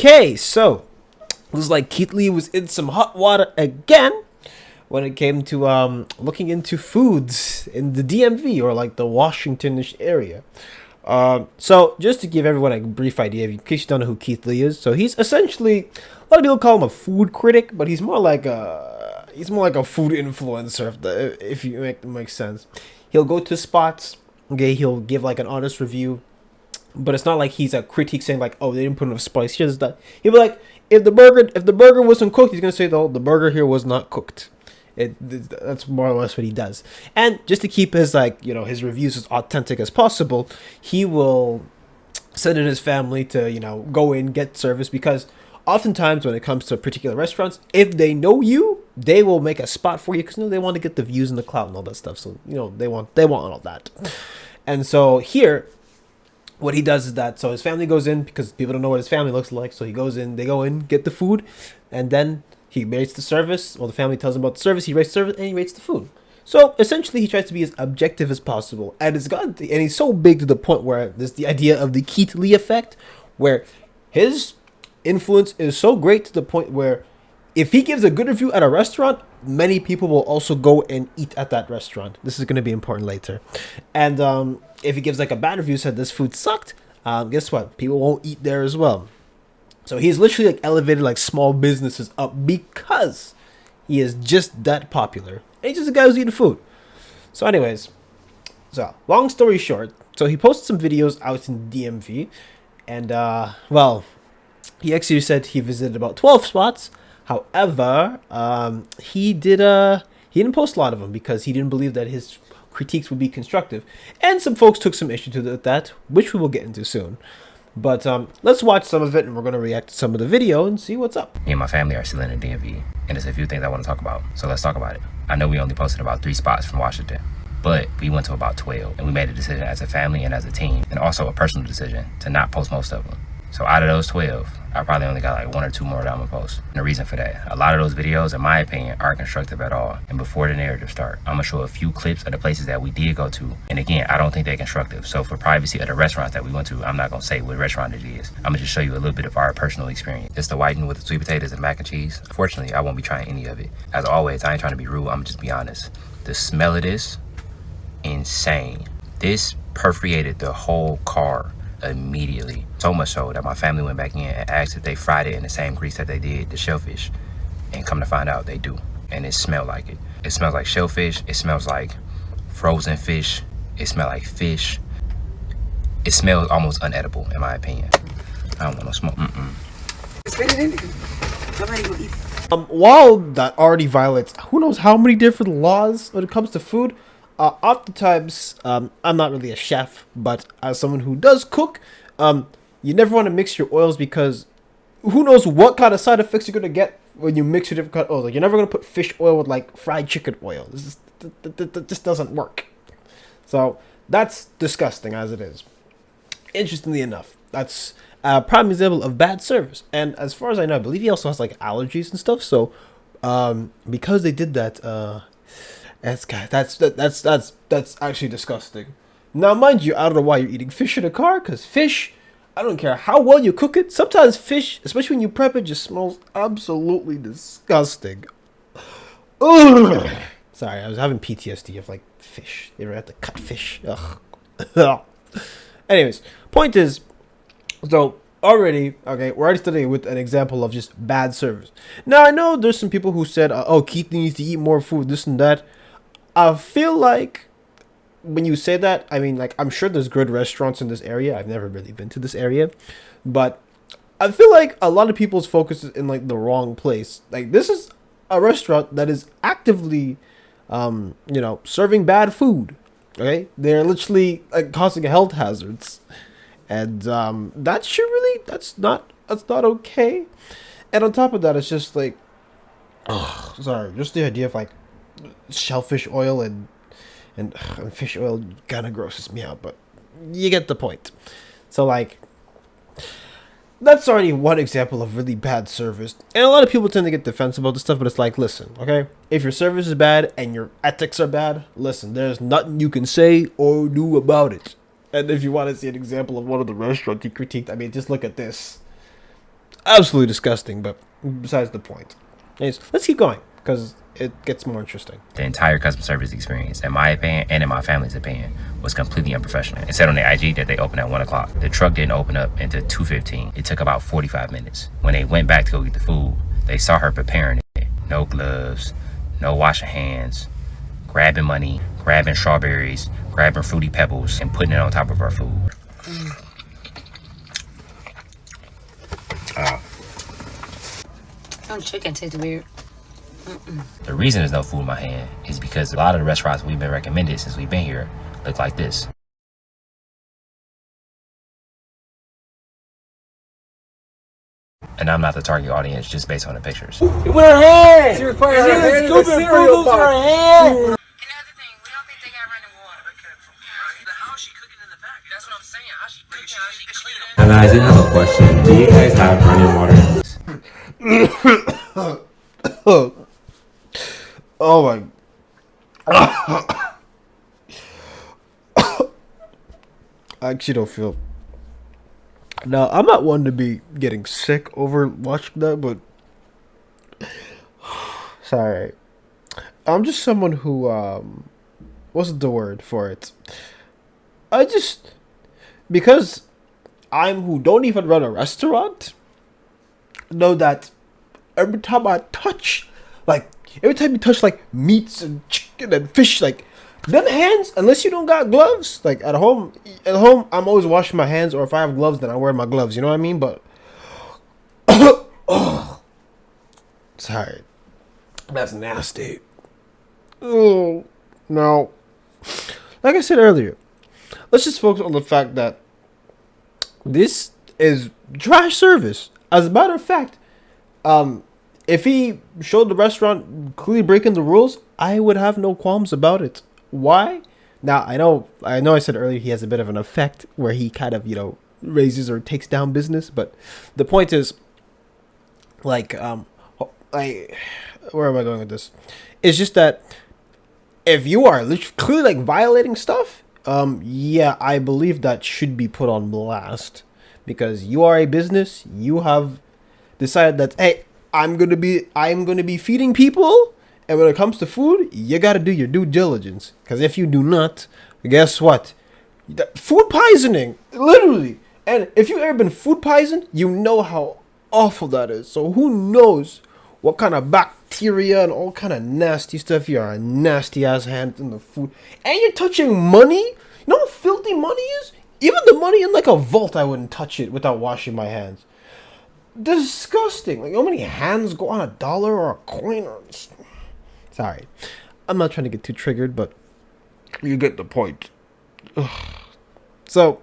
Okay, so looks like Keith Lee was in some hot water again when it came to looking into foods in the DMV, or like the Washingtonish area. So just to give everyone a brief idea, in case you don't know who Keith Lee is, so he's essentially, a lot of people call him a food critic, but he's more like a food influencer, if you make sense. He'll go to spots, okay, he'll give like an honest review, but it's not like he's a critique saying like, oh, they didn't put enough spice. He'll be like, if the burger wasn't cooked, he's gonna say the burger here was not cooked. That's more or less what he does. And just to keep his his reviews as authentic as possible, he will send in his family to go in, get service, because oftentimes when it comes to particular restaurants, if they know you, they will make a spot for you because they want to get the views and the clout and all that stuff. So they want all that. And so here, what he does is that, so his family goes in because people don't know what his family looks like. So he goes in, they go in, get the food, and then he rates the service. Well, the family tells him about the service. He rates the service and he rates the food. So essentially, he tries to be as objective as possible, and he's so big to the point where there's the idea of the Keith Lee effect, where his influence is so great to the point where if he gives a good review at a restaurant, many people will also go and eat at that restaurant. This is going to be important later. And if he gives like a bad review, said this food sucked, guess what? People won't eat there as well. So he's literally like elevated like small businesses up because he is just that popular. And he's just a guy who's eating food. So anyways, so long story short, so he posted some videos out in DMV, and he actually said he visited about 12 spots. However, he didn't post a lot of them because he didn't believe that his critiques would be constructive, and some folks took some issue to that, which we will get into soon. But let's watch some of it, and we're going to react to some of the video and see what's up. Me and my family are still in the DMV, and there's a few things I want to talk about, so let's talk about it. I know we only posted about 3 spots from Washington, but we went to about 12, and we made a decision as a family and as a team, and also a personal decision to not post most of them. So out of those 12, I probably only got like 1 or 2 more that I'm gonna post. And the reason for that, a lot of those videos, in my opinion, aren't constructive at all. And before the narrative start, I'm gonna show a few clips of the places that we did go to. And again, I don't think they're constructive. So for privacy of the restaurants that we went to, I'm not gonna say what restaurant it is. I'm gonna just show you a little bit of our personal experience. It's the whiting with the sweet potatoes and mac and cheese. Fortunately, I won't be trying any of it. As always, I ain't trying to be rude, I'm gonna just be honest. The smell of this, insane. This perforated the whole car immediately, so much so that my family went back in and asked if they fried it in the same grease that they did the shellfish, and come to find out they do, and it smelled like it. It smells like shellfish, it smells like frozen fish, it smells like fish. It smells almost unedible in my opinion. I don't want no smoke. Spit it in there. Nobody will eat. While that already violates who knows how many different laws when it comes to food, oftentimes, I'm not really a chef, but as someone who does cook, you never want to mix your oils because who knows what kind of side effects you're going to get when you mix your different kind of oils. Like, you're never going to put fish oil with like fried chicken oil. This just doesn't work. So that's disgusting as it is. Interestingly enough, that's a prime example of bad service. And as far as I know, I believe he also has like allergies and stuff. So because they did that, that's actually disgusting. Now, mind you, I don't know why you're eating fish in a car, because fish, I don't care how well you cook it, sometimes fish, especially when you prep it, just smells absolutely disgusting. Ugh. Sorry, I was having PTSD of like fish. You ever had to cut fish? Ugh. Anyways, point is, so we're already starting with an example of just bad service. Now, I know there's some people who said, oh, Keith needs to eat more food, this and that. I feel like when you say that, I mean, like, I'm sure there's good restaurants in this area. I've never really been to this area, but I feel like a lot of people's focus is in like the wrong place. Like, this is a restaurant that is actively, serving bad food. Okay, they're literally like causing health hazards, and that's not okay. And on top of that, it's just like, just the idea of like shellfish oil and fish oil kind of grosses me out, but you get the point. So like, that's already one example of really bad service, and a lot of people tend to get defensive about this stuff, but it's like, listen, okay, if your service is bad and your ethics are bad, listen, there's nothing you can say or do about it. And if you want to see an example of one of the restaurants he critiqued, I mean, just look at this. Absolutely disgusting, but besides the point. Anyways, let's keep going, because it gets more interesting. The entire customer service experience, in my opinion and in my family's opinion, was completely unprofessional. It said on the IG that they opened at 1 o'clock. The truck didn't open up until 2:15. It took about 45 minutes. When they went back to go get the food, they saw her preparing it. No gloves, no washing hands, grabbing money, grabbing strawberries, grabbing Fruity Pebbles, and putting it on top of our food. Some chicken tastes weird. The reason there's no food in my hand is because a lot of the restaurants we've been recommended since we've been here look like this. And I'm not the target audience just based on the pictures. With her hand! She requires her hand in the cereal box. Her hand! Another thing, we don't think they got running water. How is she cooking in the back? That's what I'm saying. How she cooking? How she cleaning? And I did have a question. Do you guys have running water? Oh my. I actually don't feel. Now, I'm not one to be getting sick over watching that, but. Sorry. I'm just someone who, what's the word for it? Because I'm who don't even run a restaurant, know that every time I touch, like, every time you touch, like, meats and chicken and fish, like, them hands, unless you don't got gloves, like, at home, I'm always washing my hands, or if I have gloves, then I wear my gloves, you know what I mean? But, oh, sorry. That's nasty. Oh, no. Like I said earlier, let's just focus on the fact that this is trash service. As a matter of fact, if he showed the restaurant clearly breaking the rules, I would have no qualms about it. Why? Now, I know I said earlier he has a bit of an effect where he kind of, raises or takes down business, but the point is, like, where am I going with this? It's just that if you are clearly, like, violating stuff, yeah, I believe that should be put on blast, because you are a business, you have decided that, hey, I'm gonna be feeding people, and when it comes to food, you gotta do your due diligence. Because if you do not, guess what? Food poisoning, literally. And if you've ever been food poisoned, you know how awful that is. So who knows what kind of bacteria and all kind of nasty stuff. You are a nasty ass hand in the food, and you're touching money. You know how filthy money is? Even the money in like a vault, I wouldn't touch it without washing my hands. Disgusting. Like, how many hands go on a dollar or a coin? Or... Sorry, I'm not trying to get too triggered, but you get the point. Ugh. So,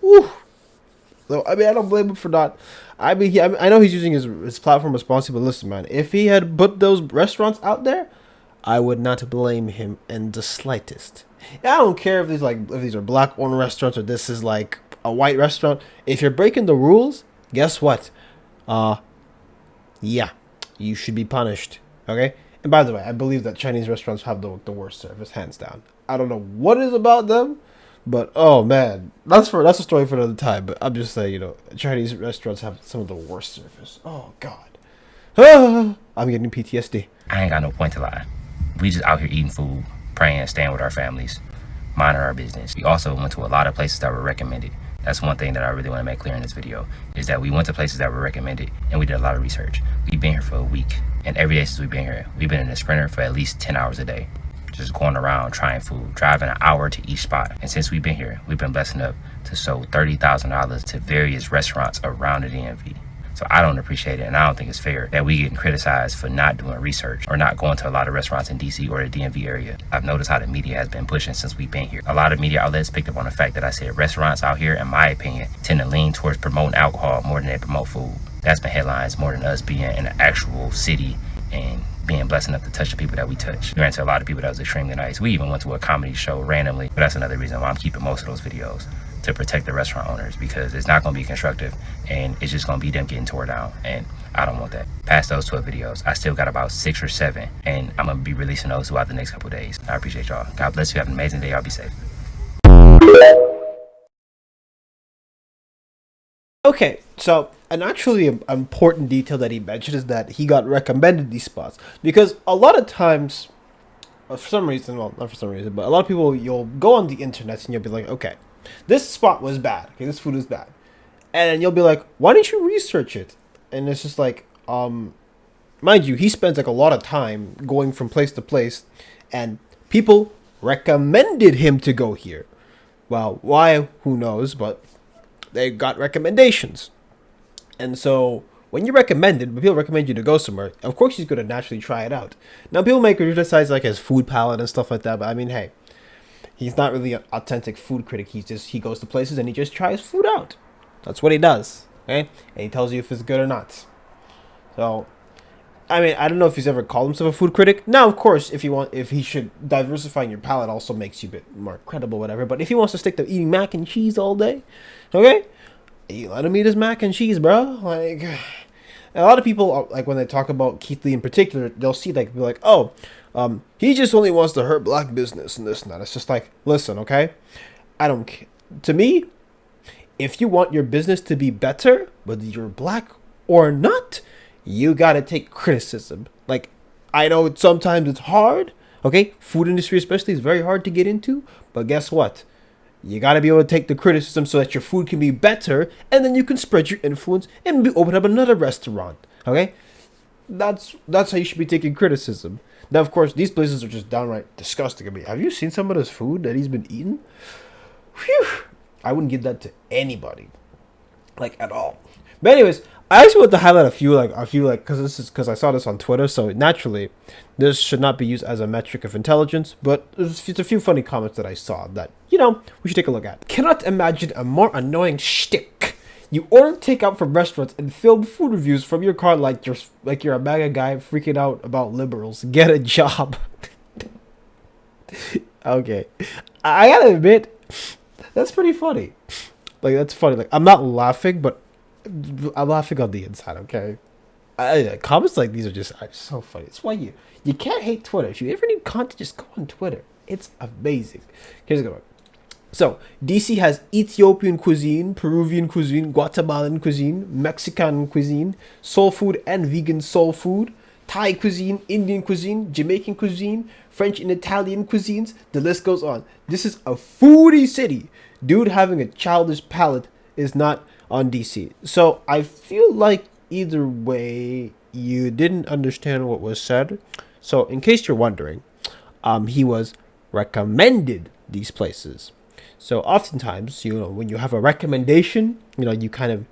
whew. So, I mean, I don't blame him for not. I mean, I know he's using his platform responsibly, but listen, man, if he had put those restaurants out there, I would not blame him in the slightest. And I don't care if these are black-owned restaurants or this is like a white restaurant. If you're breaking the rules, guess what? Yeah, you should be punished. Okay. And by the way, I believe that Chinese restaurants have the worst service, hands down. I don't know what it is about them, but oh man, that's a story for another time. But I'm just saying, Chinese restaurants have some of the worst service. Oh god, I'm getting PTSD. I ain't got no point to lie. We just out here eating food, praying, staying with our families, minding our business. We also went to a lot of places that were recommended. That's one thing that I really want to make clear in this video, is that we went to places that were recommended, and we did a lot of research. We've been here for a week, and every day since we've been here, we've been in a Sprinter for at least 10 hours a day, just going around trying food, driving an hour to each spot. And since we've been here, we've been blessed enough to sow $30,000 to various restaurants around the DMV. So I don't appreciate it, and I don't think it's fair that we getting criticized for not doing research or not going to a lot of restaurants in DC or the DMV area. I've noticed how the media has been pushing since we've been here. A lot of media outlets picked up on the fact that I said restaurants out here, in my opinion, tend to lean towards promoting alcohol more than they promote food. That's been headlines more than us being in an actual city and being blessed enough to touch the people that we touch. We ran into a lot of people that was extremely nice. We even went to a comedy show randomly, but that's another reason why I'm keeping most of those videos, to protect the restaurant owners, because it's not going to be constructive and it's just going to be them getting tore down, and I don't want that. Past those 12 videos, I still got about 6 or 7, and I'm going to be releasing those throughout the next couple of days. I appreciate y'all. God bless you. Have an amazing day. Y'all be safe. Okay, so an actually important detail that he mentioned is that he got recommended these spots because a lot of times, for some reason, well, not for some reason, but a lot of people, you'll go on the internet and you'll be like, okay, this spot was bad. Okay, this food is bad, and then you'll be like, why didn't you research it? And it's just like, mind you, he spends like a lot of time going from place to place, and people recommended him to go here. Well, why? Who knows? But they got recommendations. And so when when people recommend you to go somewhere, of course he's going to naturally try it out. Now people may criticize like his food palette and stuff like that, but I mean, hey, he's not really an authentic food critic. He goes to places and he just tries food out. That's what he does, okay? And he tells you if it's good or not. So, I mean, I don't know if he's ever called himself a food critic. Now, of course, if he should diversifying your palate also makes you a bit more credible, whatever. But if he wants to stick to eating mac and cheese all day, okay, you let him eat his mac and cheese, bro. Like, a lot of people, like when they talk about Keith Lee in particular, they'll see like be like, oh, he just only wants to hurt black business and this and that. It's just like, listen, okay, I don't. To me, if you want your business to be better, whether you're black or not, you gotta take criticism. Like, I know sometimes it's hard, okay? Food industry especially is very hard to get into, but guess what? You gotta be able to take the criticism so that your food can be better, and then you can spread your influence and open up another restaurant, okay? That's how you should be taking criticism. Now, of course, these places are just downright disgusting. I mean, have you seen some of this food that he's been eating? Whew! I wouldn't give that to anybody, like, at all. But anyways, I actually want to highlight a few because I saw this on Twitter. So naturally, this should not be used as a metric of intelligence. But there's a few funny comments that I saw that we should take a look at. Cannot imagine a more annoying shtick. You order takeout from restaurants and film food reviews from your car like you're a MAGA guy freaking out about liberals. Get a job. Okay, I gotta admit, that's pretty funny. Like, that's funny. Like, I'm not laughing, but I'm laughing on the inside, okay? Comments like these are so funny. It's why you can't hate Twitter. If you ever need content, just go on Twitter. It's amazing. Here's a good one. So, DC has Ethiopian cuisine, Peruvian cuisine, Guatemalan cuisine, Mexican cuisine, soul food and vegan soul food, Thai cuisine, Indian cuisine, Jamaican cuisine, French and Italian cuisines. The list goes on. This is a foodie city. Dude having a childish palate is not on DC. So I feel like either way you didn't understand what was said. So in case you're wondering, he was recommended these places. So oftentimes, when you have a recommendation, you kind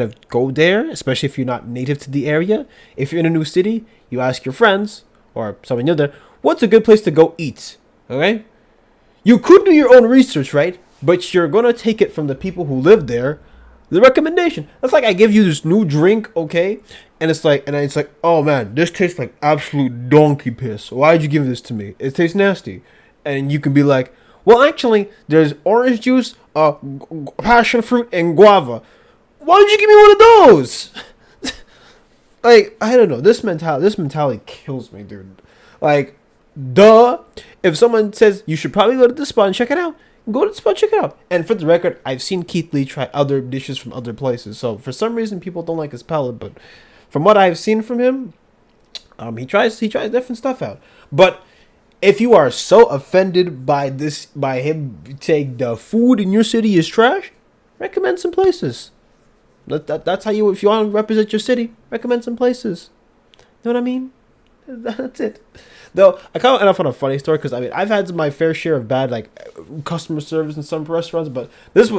of go there, especially if you're not native to the area. If you're in a new city, you ask your friends or someone new there, what's a good place to go eat? Okay? You could do your own research, right? But you're going to take it from the people who live there, the recommendation. That's like I give you this new drink, okay? And it's like, oh man, this tastes like absolute donkey piss. Why'd you give this to me? It tastes nasty. And you can be like, well, actually, there's orange juice, passion fruit, and guava. Why did you give me one of those? Like, I don't know. This mentality kills me, dude. Like, duh. If someone says you should probably go to the spot and check it out, go to the spot, check it out. And for the record, I've seen Keith Lee try other dishes from other places. So for some reason, people don't like his palate. But from what I've seen from him, he tries different stuff out. But if you are so offended by him saying the food in your city is trash, recommend some places. That's how if you want to represent your city, recommend some places. You know what I mean? That's it. Though I kind of end up on a funny story because I've had my fair share of bad customer service in some restaurants, but this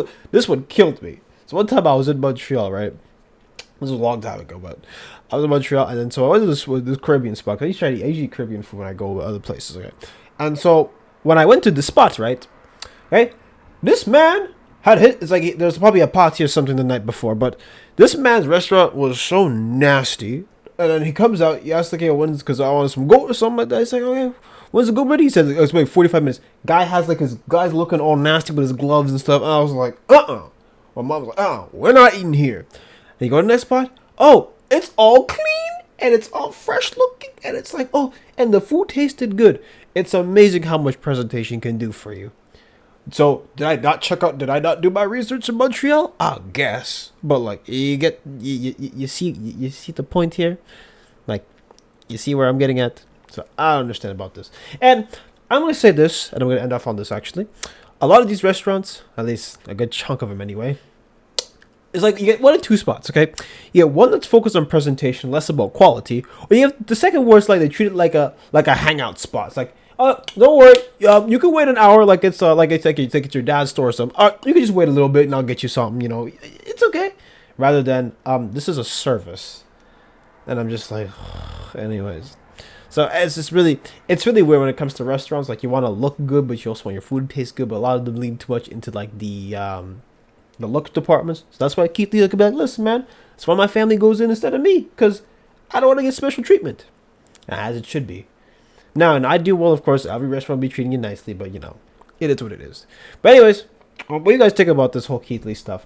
one killed me. So one time I was in Montreal, right? This was a long time ago, but I was in Montreal, and then so I went to this Caribbean spot. I usually eat Caribbean food when I go to other places, okay? And so when I went to the spot, right, this man had hit. It's like there's probably a party or something the night before, but this man's restaurant was so nasty. And then he comes out, he asks, okay, when's, because I want some goat or something like that. He's like, okay, when's the goat ready? He said, it's wait 45 minutes. Guy has his guy's looking all nasty with his gloves and stuff. And I was like, My mom was like, we're not eating here. And you go to the next spot. Oh, it's all clean and it's all fresh looking. And it's like, and the food tasted good. It's amazing how much presentation can do for you. So did I not check out? Did I not do my research in Montreal? I guess. But like you see the point here, like you see where I'm getting at. So I don't understand about this. And I'm gonna say this, and I'm gonna end off on this actually. A lot of these restaurants, at least a good chunk of them anyway, it's like you get one of two spots, okay? You get one that's focused on presentation, less about quality, or you have the second where it's like they treat it like a hangout spot. It's like, don't worry, you can wait an hour, like it's like your dad's store or something. You can just wait a little bit and I'll get you something. You know, it's okay. Rather than this is a service, and I'm just like, anyways. So it's really weird when it comes to restaurants. Like you want to look good, but you also want your food to taste good. But a lot of them lean too much into like the look departments. So that's why Keith Lee could be like, listen, man, that's why my family goes in instead of me, because I don't want to get special treatment, as it should be. Now, in ideal world, of course, every restaurant will be treating you nicely, but you know, it is what it is. But anyways, what do you guys think about this whole Keith Lee stuff?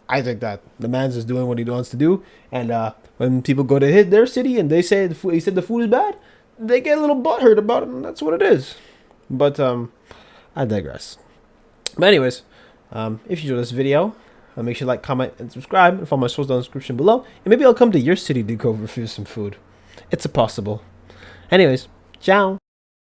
I think that the man's just doing what he wants to do, and when people go to their city and they say he said the food is bad, they get a little butthurt about it, and that's what it is. But I digress. But anyways, if you enjoyed this video, make sure to like, comment, and subscribe, and follow my socials down in the description below. And maybe I'll come to your city to go review some food. It's a possible. Anyways, ciao.